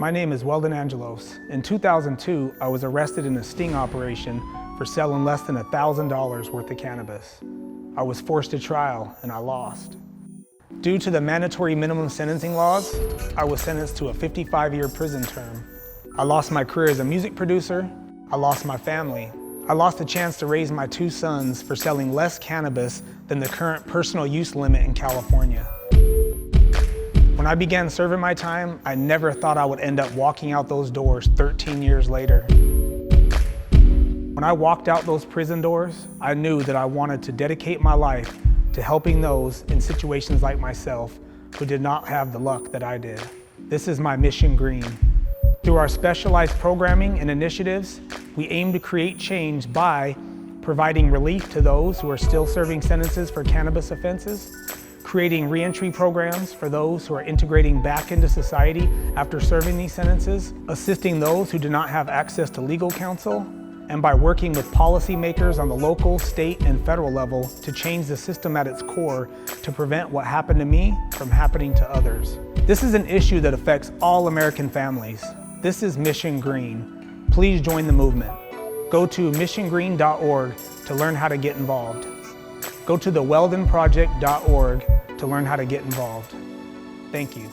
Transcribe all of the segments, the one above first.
My name is Weldon Angelos. In 2002, I was arrested in a sting operation for selling less than $1,000 worth of cannabis. I was forced to trial and I lost. Due to the mandatory minimum sentencing laws, I was sentenced to a 55-year prison term. I lost my career as a music producer. I lost my family. I lost the chance to raise my 2 sons for selling less cannabis than the current personal use limit in California. When I began serving my time, I never thought I would end up walking out those doors 13 years later. When I walked out those prison doors, I knew that I wanted to dedicate my life to helping those in situations like myself who did not have the luck that I did. This is my mission green. Through our specialized programming and initiatives, we aim to create change by providing relief to those who are still serving sentences for cannabis offenses, creating reentry programs for those who are integrating back into society after serving these sentences, assisting those who do not have access to legal counsel, and by working with policymakers on the local, state, and federal level to change the system at its core to prevent what happened to me from happening to others. This is an issue that affects all American families. This is Mission Green. Please join the movement. Go to missiongreen.org to learn how to get involved. Go to theweldonproject.org to learn how to get involved. Thank you.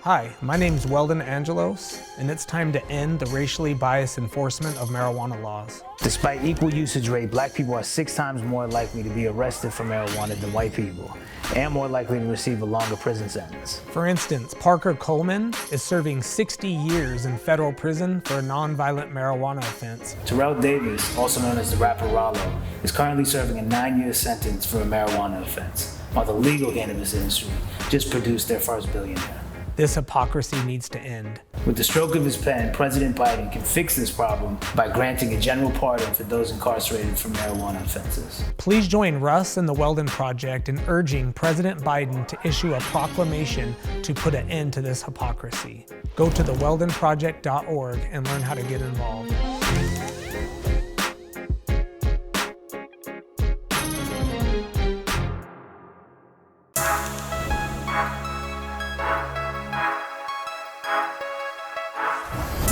Hi, my name is Weldon Angelos, and it's time to end the racially biased enforcement of marijuana laws. Despite equal usage rate, black people are 6 times more likely to be arrested for marijuana than white people, and more likely to receive a longer prison sentence. For instance, Parker Coleman is serving 60 years in federal prison for a nonviolent marijuana offense. Terrell Davis, also known as the rapper Rollo, is currently serving a 9-year sentence for a marijuana offense, while the legal cannabis industry just produced their first billionaire. This hypocrisy needs to end. With the stroke of his pen, President Biden can fix this problem by granting a general pardon for those incarcerated for marijuana offenses. Please join Russ and the Weldon Project in urging President Biden to issue a proclamation to put an end to this hypocrisy. Go to theweldonproject.org and learn how to get involved.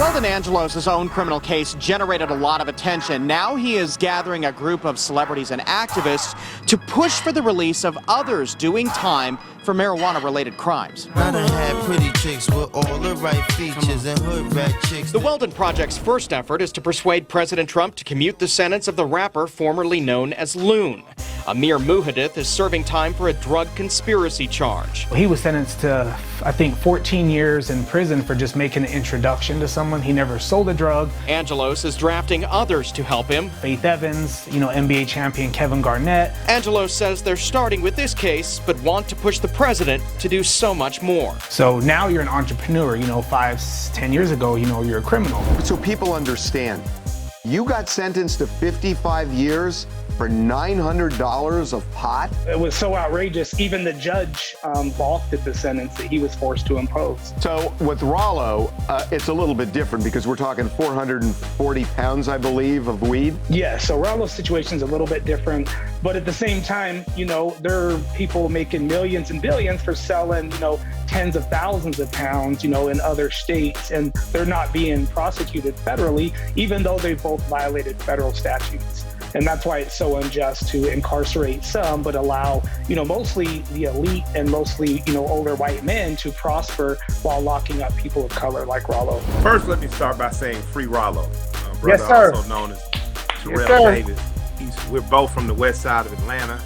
Weldon Angelos' own criminal case generated a lot of attention. Now he is gathering a group of celebrities and activists to push for the release of others doing time for marijuana-related crimes. I done had pretty chicks with all the right features and hood rat chicks. The Weldon Project's first effort is to persuade President Trump to commute the sentence of the rapper formerly known as Loon. Amir Muhadith is serving time for a drug conspiracy charge. He was sentenced to, I think, 14 years in prison for just making an introduction to someone. He never sold a drug. Angelos is drafting others to help him. Faith Evans, NBA champion Kevin Garnett. Angelos says they're starting with this case, but want to push the president to do so much more. So now you're an entrepreneur. 5-10 years ago, you're a criminal. So people understand, you got sentenced to 55 years for $900 of pot? It was so outrageous, even the judge balked at the sentence that he was forced to impose. So with Rollo, it's a little bit different because we're talking 440 pounds, I believe, of weed. Yeah, so Rollo's situation is a little bit different, but at the same time, there are people making millions and billions for selling, tens of thousands of pounds, in other states, and they're not being prosecuted federally, even though they both violated federal statutes. And that's why it's so unjust to incarcerate some, but allow, mostly the elite and mostly, older white men to prosper while locking up people of color like Rollo. First, let me start by saying free Rollo. Brother, yes, sir. Also known as Terrell Davis. We're both from the west side of Atlanta.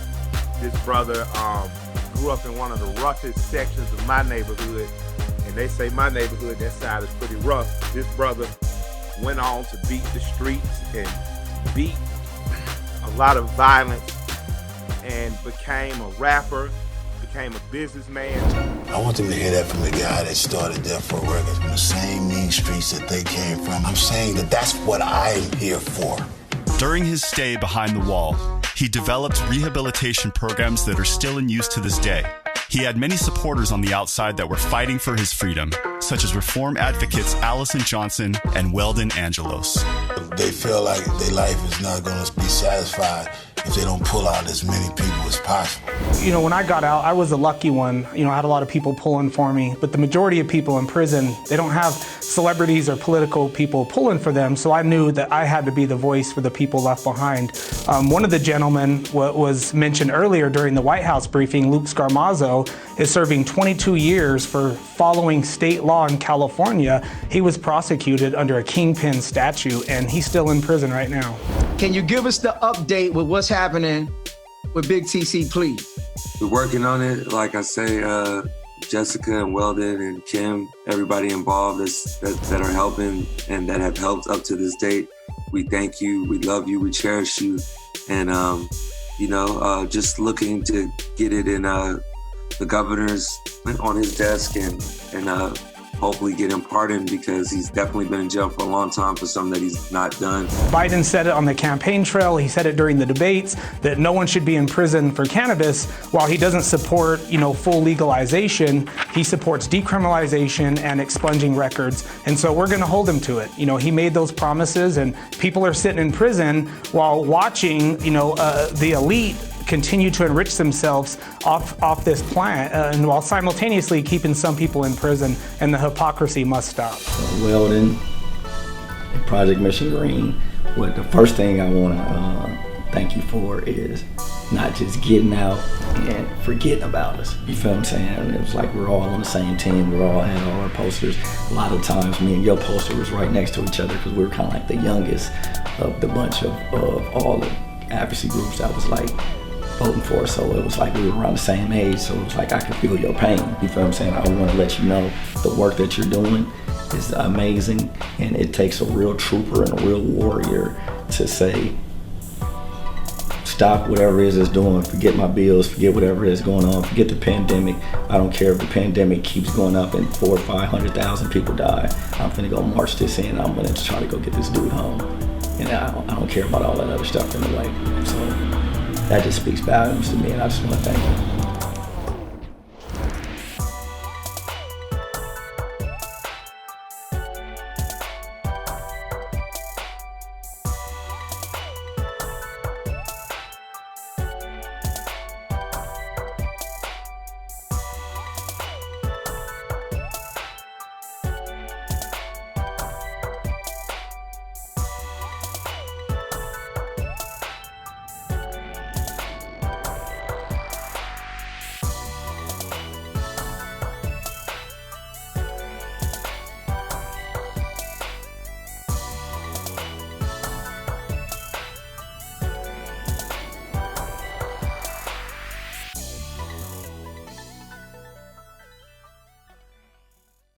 This brother grew up in one of the roughest sections of my neighborhood. And they say my neighborhood, that side is pretty rough. This brother went on to beat the streets and beat a lot of violence and became a rapper, became a businessman. I want them to hear that from the guy that started Death Row Records, from the same mean streets that they came from. I'm saying that that's what I'm here for. During his stay behind the wall, he developed rehabilitation programs that are still in use to this day. He had many supporters on the outside that were fighting for his freedom, such as reform advocates Allison Johnson and Weldon Angelos. They feel like their life is not going to be satisfied if they don't pull out as many people as possible. You know, when I got out, I was the lucky one. You know, I had a lot of people pulling for me, but the majority of people in prison, they don't have celebrities or political people pulling for them, so I knew that I had to be the voice for the people left behind. One of the gentlemen was mentioned earlier during the White House briefing, Luke Scarmazzo, is serving 22 years for following state law in California. He was prosecuted under a kingpin statute, and he's still in prison right now. Can you give us the update with what's happening with Big TC, please? We're working on it. Like I say, Jessica and Weldon and Kim, everybody involved that are helping and that have helped up to this date. We thank you, we love you, we cherish you. And, just looking to get it in the governor's on his desk and hopefully get him pardoned, because he's definitely been in jail for a long time for something that he's not done. Biden said it on the campaign trail, he said it during the debates, that no one should be in prison for cannabis. While he doesn't support, full legalization, he supports decriminalization and expunging records. And so we're gonna hold him to it. He made those promises, and people are sitting in prison while watching, the elite continue to enrich themselves off this plant, and while simultaneously keeping some people in prison, and the hypocrisy must stop. Weldon, Project Mission Green, the first thing I want to thank you for is not just getting out and forgetting about us. You feel what I'm saying? It was like we're all on the same team. We all had all our posters. A lot of times me and your poster was right next to each other because we were kind of like the youngest of the bunch of all the advocacy groups that was like voting for us. So it was like we were around the same age, so it was like I could feel your pain. You feel what I'm saying? I want to let you know the work that you're doing is amazing, and it takes a real trooper and a real warrior to say, stop whatever it is it's doing, forget my bills, forget whatever it is going on, forget the pandemic. I don't care if the pandemic keeps going up and 400,000 or 500,000 people die. I'm finna go march this in. I'm gonna try to go get this dude home. And I don't care about all that other stuff in the way. So that just speaks volumes to me, and I just want to thank you.